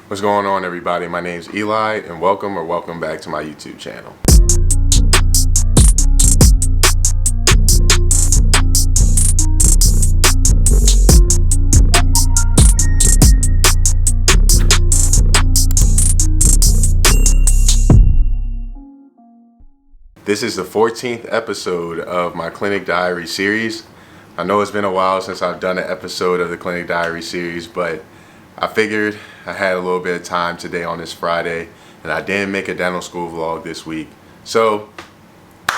What's going on, everybody? My name's Eli, and welcome back to my YouTube channel. This is the 14th episode of my Clinic Diary series. I know it's been a while since I've done an episode of the Clinic Diary series, but I figured I had a little bit of time today on this Friday, and I didn't make a dental school vlog this week, so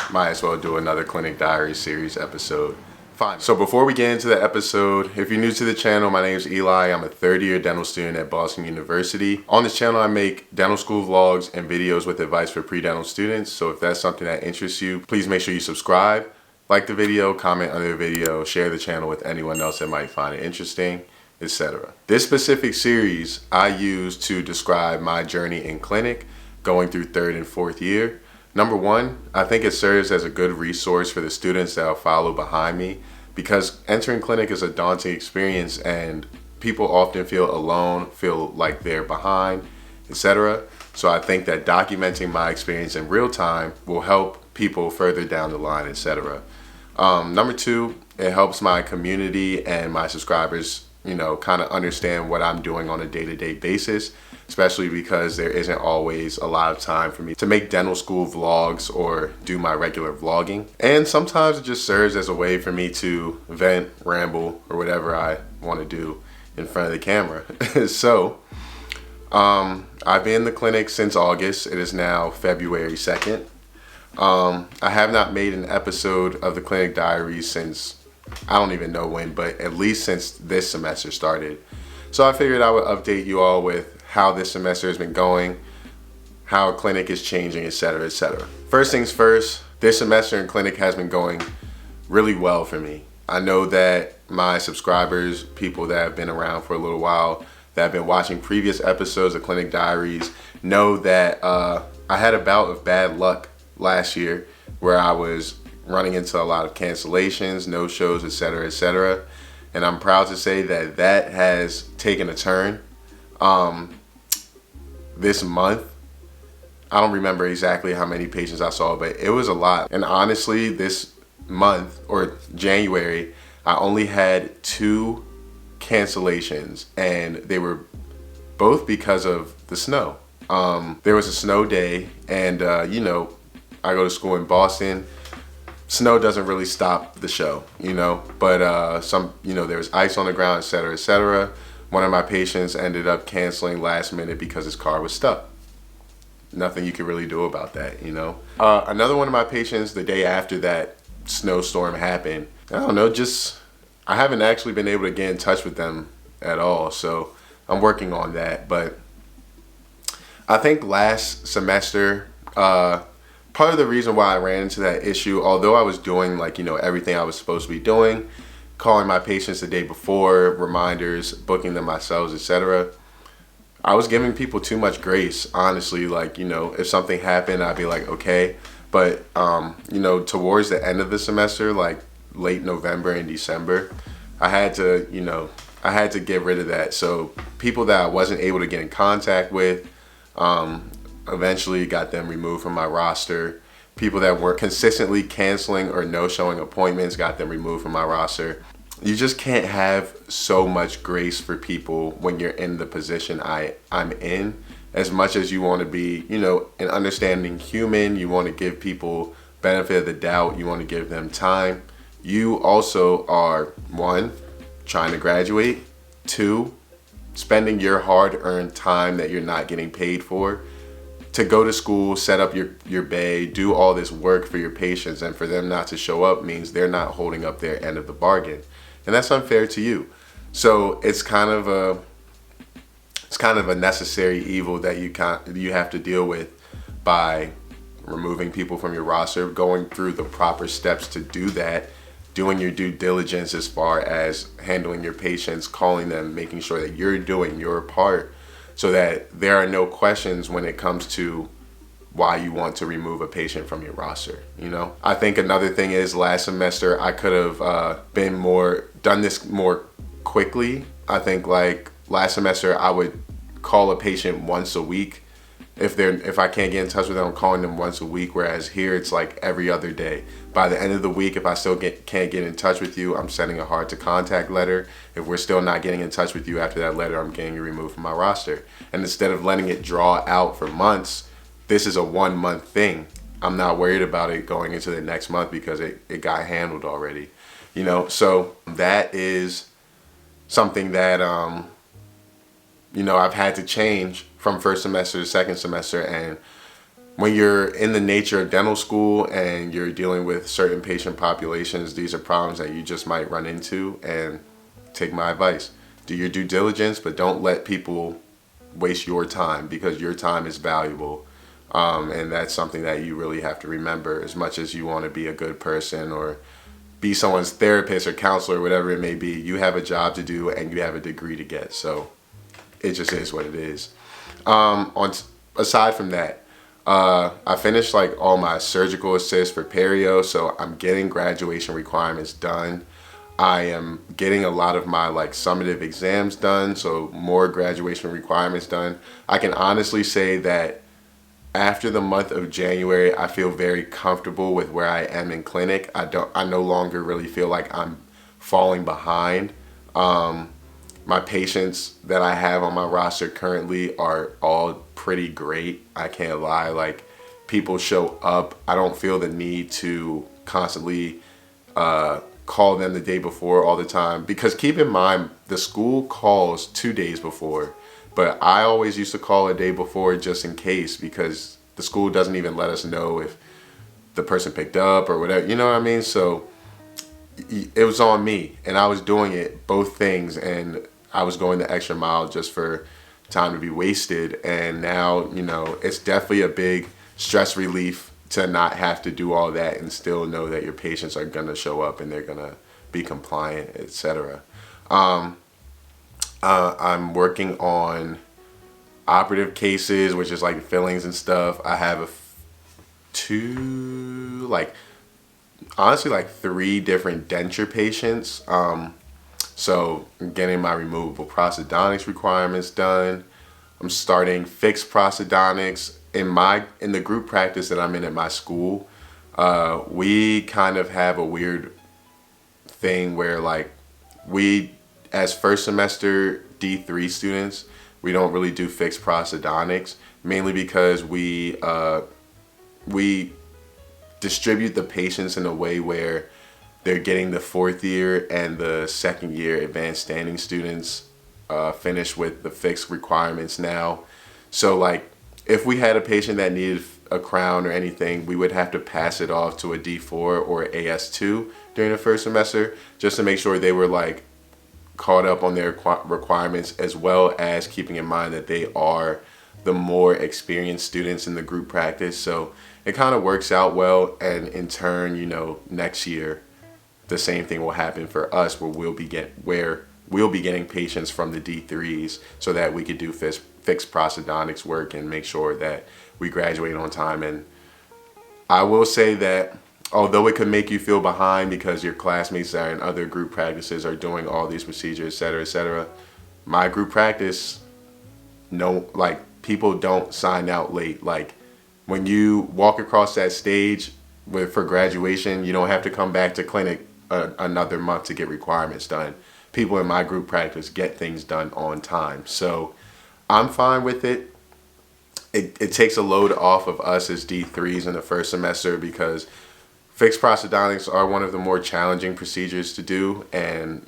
might as well do another Clinic Diary series episode. Fine. So before we get into the episode, if you're new to the channel, my name is Eli. I'm a third-year dental student at Boston University. On this channel, I make dental school vlogs and videos with advice for pre-dental students. So if that's something that interests you, please make sure you subscribe, like the video, comment under the video, share the channel with anyone else that might find it interesting, etc. This specific series I use to describe my journey in clinic going through third and fourth year. Number one, I think it serves as a good resource for the students that will follow behind me, because entering clinic is a daunting experience and people often feel alone, feel like they're behind, etc. So I think that documenting my experience in real time will help people further down the line, etc. Number two, it helps my community and my subscribers kind of understand what I'm doing on a day-to-day basis, especially because there isn't always a lot of time for me to make dental school vlogs or do my regular vlogging. And sometimes it just serves as a way for me to vent, ramble, or whatever I want to do in front of the camera. So, I've been in the clinic since August. It is now February 2nd. I have not made an episode of the Clinic Diaries since I don't even know when, but at least since this semester started. So I figured I would update you all with how this semester has been going, how clinic is changing, etc., etc. First things first, this semester in clinic has been going really well for me. I know that my subscribers, people that have been around for a little while, that have been watching previous episodes of Clinic Diaries, know that I had a bout of bad luck last year where I was running into a lot of cancellations, no-shows, etc., etc. And I'm proud to say that that has taken a turn. This month, I don't remember exactly how many patients I saw, but it was a lot. And honestly, this month, or January, I only had 2 cancellations, and they were both because of the snow. There was a snow day, and I go to school in Boston. Snow doesn't really stop the show, but there was ice on the ground, etc., etc. One of my patients ended up canceling last minute because his car was stuck. Nothing you could really do about that, Another one of my patients, the day after that snowstorm happened, I haven't actually been able to get in touch with them at all, so I'm working on that. But I think last semester, part of the reason why I ran into that issue, although I was doing everything I was supposed to be doing, calling my patients the day before, reminders, booking them myself, etc., I was giving people too much grace, honestly. If something happened, I'd be like, okay. But, towards the end of the semester, like late November and December, I had to get rid of that. So people that I wasn't able to get in contact with, eventually got them removed from my roster. People that were consistently canceling or no-showing appointments, got them removed from my roster. You just can't have so much grace for people when you're in the position I'm in. As much as you want to be, an understanding human, you want to give people benefit of the doubt, you want to give them time. You also are, 1, trying to graduate, 2, spending your hard-earned time that you're not getting paid for to go to school, set up your bay, do all this work for your patients, and for them not to show up means they're not holding up their end of the bargain. And that's unfair to you. So it's kind of a necessary evil that you have to deal with by removing people from your roster, going through the proper steps to do that, doing your due diligence as far as handling your patients, calling them, making sure that you're doing your part, so that there are no questions when it comes to why you want to remove a patient from your roster, I think another thing is last semester I could have done this more quickly. I think last semester I would call a patient once a week. If I can't get in touch with them, I'm calling them once a week. Whereas here it's like every other day. By the end of the week, if I still can't get in touch with you, I'm sending a hard to contact letter. If we're still not getting in touch with you after that letter, I'm getting you removed from my roster. And instead of letting it draw out for months, this is a 1 month thing. I'm not worried about it going into the next month because it got handled already. So that is something that I've had to change from first semester to second semester. And when you're in the nature of dental school and you're dealing with certain patient populations, these are problems that you just might run into. And take my advice, do your due diligence, but don't let people waste your time, because your time is valuable. And that's something that you really have to remember. As much as you want to be a good person or be someone's therapist or counselor, whatever it may be, you have a job to do and you have a degree to get. So it just is what it is. Aside from that, I finished like all my surgical assists for perio, so I'm getting graduation requirements done. I am getting a lot of my like summative exams done, so more graduation requirements done. I can honestly say that after the month of January, I feel very comfortable with where I am in clinic. I no longer really feel like I'm falling behind. My patients that I have on my roster currently are all pretty great. I can't lie. Like, people show up. I don't feel the need to constantly call them the day before all the time. Because keep in mind, the school calls 2 days before. But I always used to call a day before just in case, because the school doesn't even let us know if the person picked up or whatever. You know what I mean? So it was on me, and I was doing it, both things, and I was going the extra mile just for time to be wasted. And now, it's definitely a big stress relief to not have to do all that and still know that your patients are going to show up and they're going to be compliant, etc. I'm working on operative cases, which is like fillings and stuff. I have three different denture patients. So I'm getting my removable prosthodontics requirements done. I'm starting fixed prosthodontics. In the group practice that I'm in at my school, we kind of have a weird thing where like we, as first semester D3 students, we don't really do fixed prosthodontics, mainly because we distribute the patients in a way where they're getting the fourth year and the second year advanced standing students finish with the fixed requirements now. So like, if we had a patient that needed a crown or anything, we would have to pass it off to a D4 or AS2 during the first semester, just to make sure they were like caught up on their requirements, as well as keeping in mind that they are the more experienced students in the group practice. So it kind of works out well, and in turn, next year the same thing will happen for us, where we'll be getting patients from the D3s so that we could do fixed prosthodontics work and make sure that we graduate on time. And I will say that although it could make you feel behind because your classmates that are in other group practices are doing all these procedures, etc., my group practice, people don't sign out late. Like, when you walk across that stage for graduation, you don't have to come back to clinic another month to get requirements done. People in my group practice get things done on time. So I'm fine with it. It takes a load off of us as D3s in the first semester, because fixed prosthodontics are one of the more challenging procedures to do, and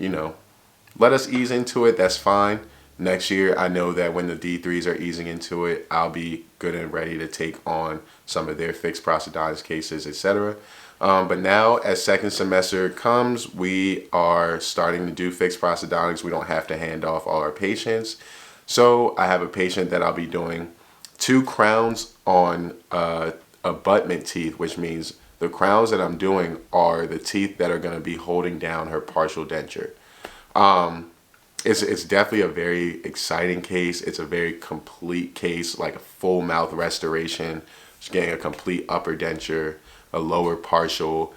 let us ease into it. That's fine. Next year, I know that when the D3s are easing into it, I'll be good and ready to take on some of their fixed prosthodontics cases, etc. But now, as second semester comes, we are starting to do fixed prosthodontics. We don't have to hand off all our patients. So I have a patient that I'll be doing 2 crowns on abutment teeth, which means the crowns that I'm doing are the teeth that are going to be holding down her partial denture. It's definitely a very exciting case. It's a very complete case, like a full mouth restoration. She's getting a complete upper denture, a lower partial,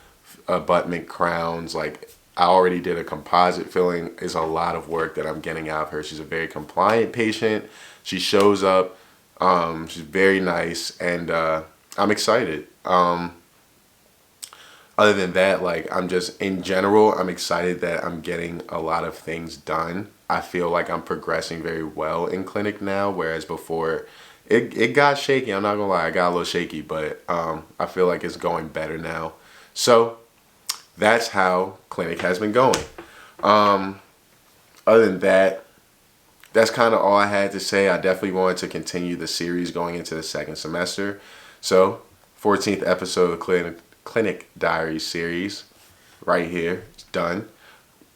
abutment crowns. Like, I already did a composite filling. It's a lot of work that I'm getting out of her. She's a very compliant patient. She shows up. She's very nice, and I'm excited. Other than that, like, I'm just, in general, I'm excited that I'm getting a lot of things done. I feel like I'm progressing very well in clinic now, whereas before it got shaky. I'm not gonna lie, I got a little shaky, but I feel like it's going better now. So that's how clinic has been going. Other than that, that's kind of all I had to say. I definitely wanted to continue the series going into the second semester. So 14th episode of Clinic Diaries series right here. It's done.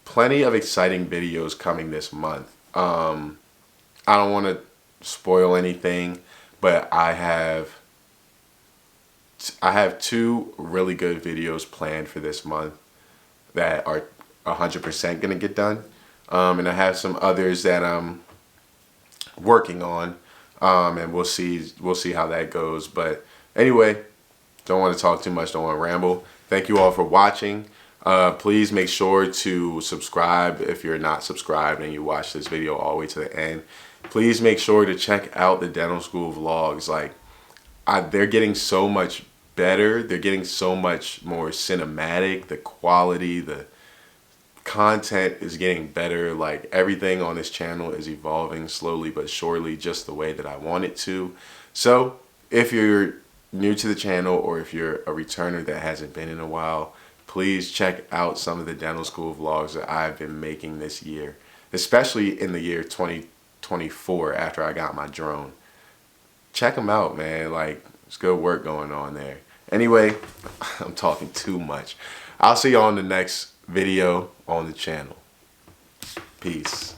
Plenty of exciting videos coming this month. I don't want to spoil anything, but I have two really good videos planned for this month that are 100% gonna get done, and I have some others that I'm working on, and we'll see how that goes. But anyway, don't want to talk too much, don't want to ramble. Thank you all for watching. Please make sure to subscribe if you're not subscribed and you watch this video all the way to the end. Please make sure to check out the dental school vlogs. Like, they're getting so much better. They're getting so much more cinematic. The quality, the content is getting better. Like, everything on this channel is evolving slowly but surely, just the way that I want it to. So if you're new to the channel, or if you're a returner that hasn't been in a while, please check out some of the dental school vlogs that I've been making this year, especially in the year 2024 after I got my drone. Check them out, man. Like, there's good work going on there. Anyway, I'm talking too much. I'll see you on the next video on the channel. Peace.